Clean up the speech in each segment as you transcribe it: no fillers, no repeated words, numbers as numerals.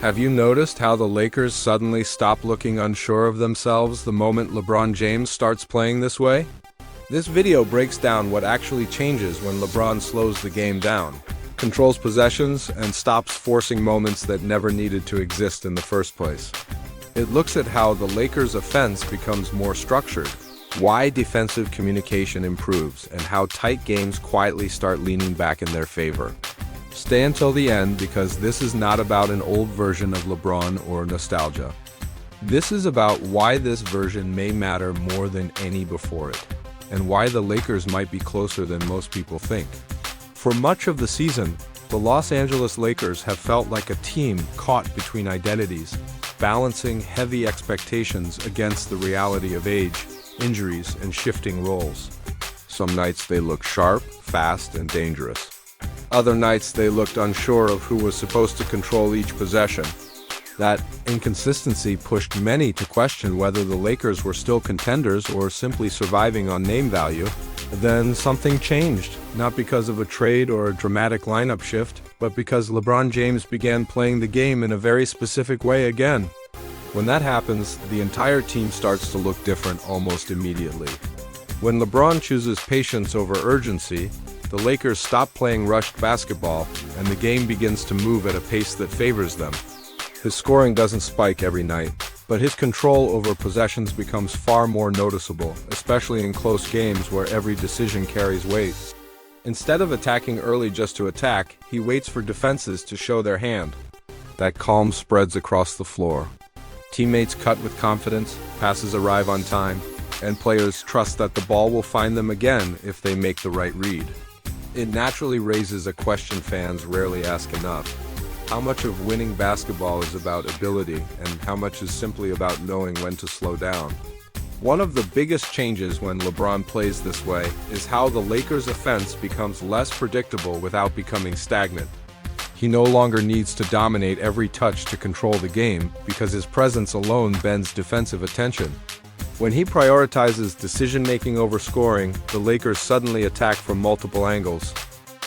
Have you noticed how the Lakers suddenly stop looking unsure of themselves the moment LeBron James starts playing this way? This video breaks down what actually changes when LeBron slows the game down, controls possessions, and stops forcing moments that never needed to exist in the first place. It looks at how the Lakers' offense becomes more structured, why defensive communication improves, and how tight games quietly start leaning back in their favor. Stay until the end because this is not about an old version of LeBron or nostalgia. This is about why this version may matter more than any before it, and why the Lakers might be closer than most people think. For much of the season, the Los Angeles Lakers have felt like a team caught between identities, balancing heavy expectations against the reality of age, injuries, and shifting roles. Some nights they looked sharp, fast, and dangerous. Other nights they looked unsure of who was supposed to control each possession. That inconsistency pushed many to question whether the Lakers were still contenders or simply surviving on name value. Then something changed, not because of a trade or a dramatic lineup shift, but because LeBron James began playing the game in a very specific way again. When that happens, the entire team starts to look different almost immediately. When LeBron chooses patience over urgency, the Lakers stop playing rushed basketball, and the game begins to move at a pace that favors them. His scoring doesn't spike every night, but his control over possessions becomes far more noticeable, especially in close games where every decision carries weight. Instead of attacking early just to attack, he waits for defenses to show their hand. That calm spreads across the floor. Teammates cut with confidence, passes arrive on time, and players trust that the ball will find them again if they make the right read. It naturally raises a question fans rarely ask enough. How much of winning basketball is about ability, and how much is simply about knowing when to slow down? One of the biggest changes when LeBron plays this way is how the Lakers' offense becomes less predictable without becoming stagnant. He no longer needs to dominate every touch to control the game because his presence alone bends defensive attention. When he prioritizes decision-making over scoring, the Lakers suddenly attack from multiple angles.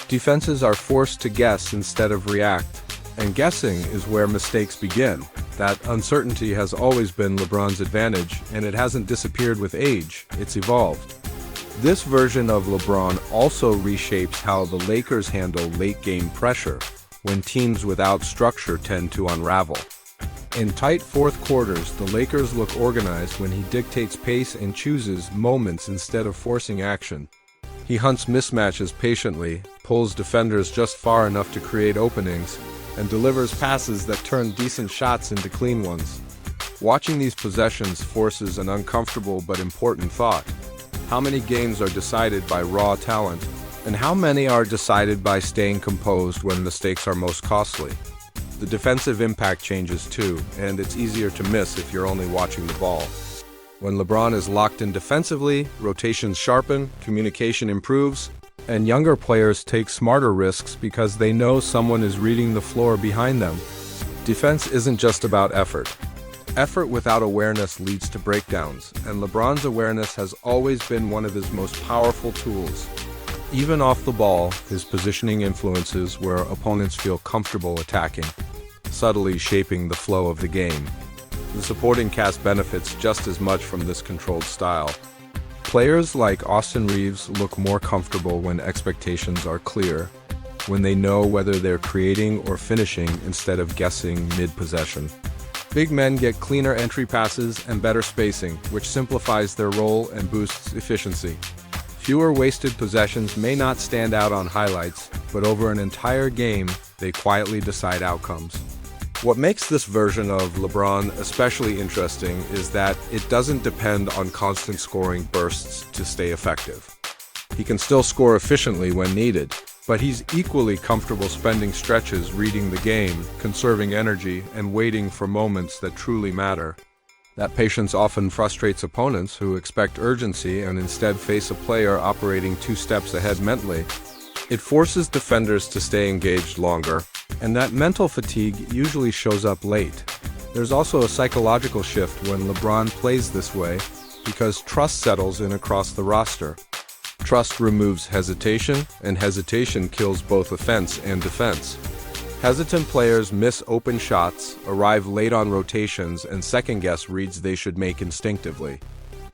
Defenses are forced to guess instead of react, and guessing is where mistakes begin. That uncertainty has always been LeBron's advantage, and it hasn't disappeared with age, it's evolved. This version of LeBron also reshapes how the Lakers handle late-game pressure, when teams without structure tend to unravel. In tight fourth quarters, the Lakers look organized when he dictates pace and chooses moments instead of forcing action. He hunts mismatches patiently, pulls defenders just far enough to create openings, and delivers passes that turn decent shots into clean ones. Watching these possessions forces an uncomfortable but important thought. How many games are decided by raw talent, and how many are decided by staying composed when the stakes are most costly? The defensive impact changes too, and it's easier to miss if you're only watching the ball. When LeBron is locked in defensively, rotations sharpen, communication improves, and younger players take smarter risks because they know someone is reading the floor behind them. Defense isn't just about effort. Effort without awareness leads to breakdowns, and LeBron's awareness has always been one of his most powerful tools. Even off the ball, his positioning influences where opponents feel comfortable attacking, subtly shaping the flow of the game. The supporting cast benefits just as much from this controlled style. Players like Austin Reeves look more comfortable when expectations are clear, when they know whether they're creating or finishing instead of guessing mid-possession. Big men get cleaner entry passes and better spacing, which simplifies their role and boosts efficiency. Fewer wasted possessions may not stand out on highlights, but over an entire game, they quietly decide outcomes. What makes this version of LeBron especially interesting is that it doesn't depend on constant scoring bursts to stay effective. He can still score efficiently when needed, but he's equally comfortable spending stretches reading the game, conserving energy, and waiting for moments that truly matter. That patience often frustrates opponents who expect urgency and instead face a player operating 2 steps ahead mentally. It forces defenders to stay engaged longer, and that mental fatigue usually shows up late. There's also a psychological shift when LeBron plays this way because trust settles in across the roster. Trust removes hesitation, and hesitation kills both offense and defense. Hesitant players miss open shots, arrive late on rotations, and second-guess reads they should make instinctively.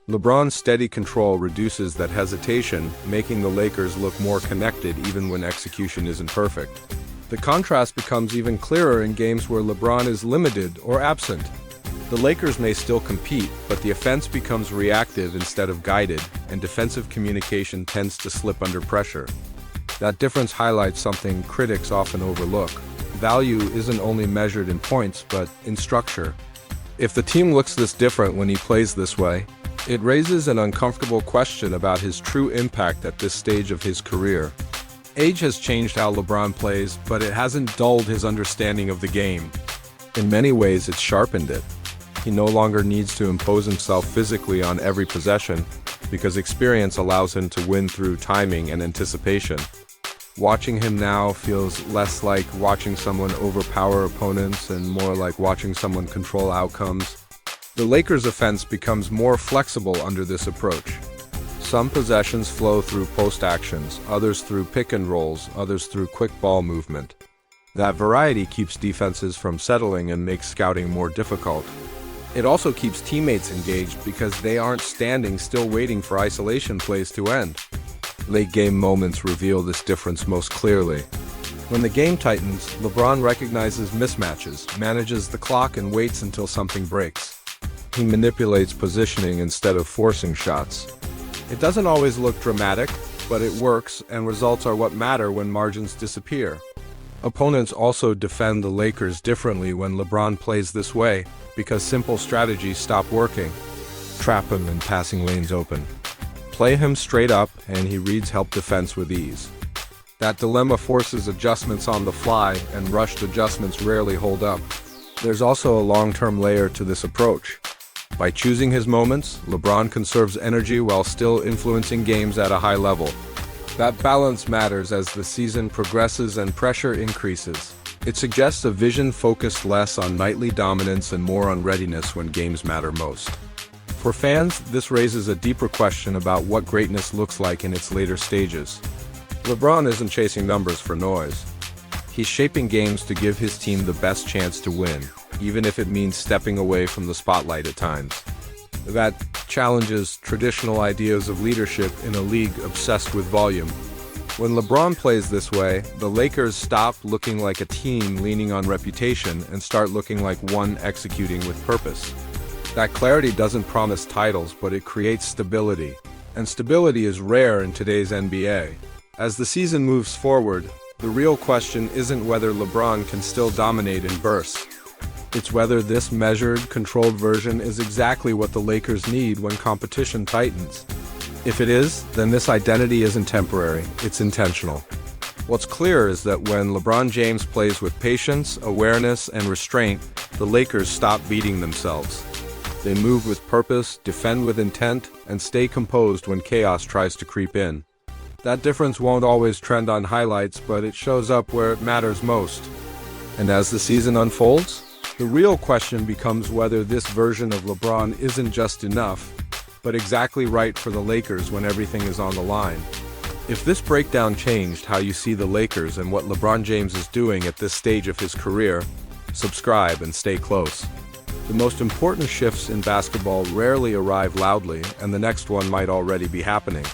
LeBron's steady control reduces that hesitation, making the Lakers look more connected even when execution isn't perfect. The contrast becomes even clearer in games where LeBron is limited or absent. The Lakers may still compete, but the offense becomes reactive instead of guided, and defensive communication tends to slip under pressure. That difference highlights something critics often overlook. Value isn't only measured in points, but in structure. If the team looks this different when he plays this way, it raises an uncomfortable question about his true impact at this stage of his career. Age has changed how LeBron plays, but it hasn't dulled his understanding of the game. In many ways, it's sharpened it. He no longer needs to impose himself physically on every possession, because experience allows him to win through timing and anticipation. Watching him now feels less like watching someone overpower opponents and more like watching someone control outcomes. The Lakers' offense becomes more flexible under this approach. Some possessions flow through post actions, others through pick and rolls, others through quick ball movement. That variety keeps defenses from settling and makes scouting more difficult. It also keeps teammates engaged because they aren't standing still waiting for isolation plays to end. Late-game moments reveal this difference most clearly. When the game tightens, LeBron recognizes mismatches, manages the clock, and waits until something breaks. He manipulates positioning instead of forcing shots. It doesn't always look dramatic, but it works, and results are what matter when margins disappear. Opponents also defend the Lakers differently when LeBron plays this way, because simple strategies stop working. Trap him and passing lanes open. Play him straight up, and he reads help defense with ease. That dilemma forces adjustments on the fly, and rushed adjustments rarely hold up. There's also a long-term layer to this approach. By choosing his moments, LeBron conserves energy while still influencing games at a high level. That balance matters as the season progresses and pressure increases. It suggests a vision focused less on nightly dominance and more on readiness when games matter most. For fans, this raises a deeper question about what greatness looks like in its later stages. LeBron isn't chasing numbers for noise. He's shaping games to give his team the best chance to win, even if it means stepping away from the spotlight at times. That challenges traditional ideas of leadership in a league obsessed with volume. When LeBron plays this way, the Lakers stop looking like a team leaning on reputation and start looking like one executing with purpose. That clarity doesn't promise titles, but it creates stability. And stability is rare in today's NBA. As the season moves forward, the real question isn't whether LeBron can still dominate in bursts. It's whether this measured, controlled version is exactly what the Lakers need when competition tightens. If it is, then this identity isn't temporary, it's intentional. What's clear is that when LeBron James plays with patience, awareness, and restraint, the Lakers stop beating themselves. They move with purpose, defend with intent, and stay composed when chaos tries to creep in. That difference won't always trend on highlights, but it shows up where it matters most. And as the season unfolds, the real question becomes whether this version of LeBron isn't just enough, but exactly right for the Lakers when everything is on the line. If this breakdown changed how you see the Lakers and what LeBron James is doing at this stage of his career, subscribe and stay close. The most important shifts in basketball rarely arrive loudly, and the next one might already be happening.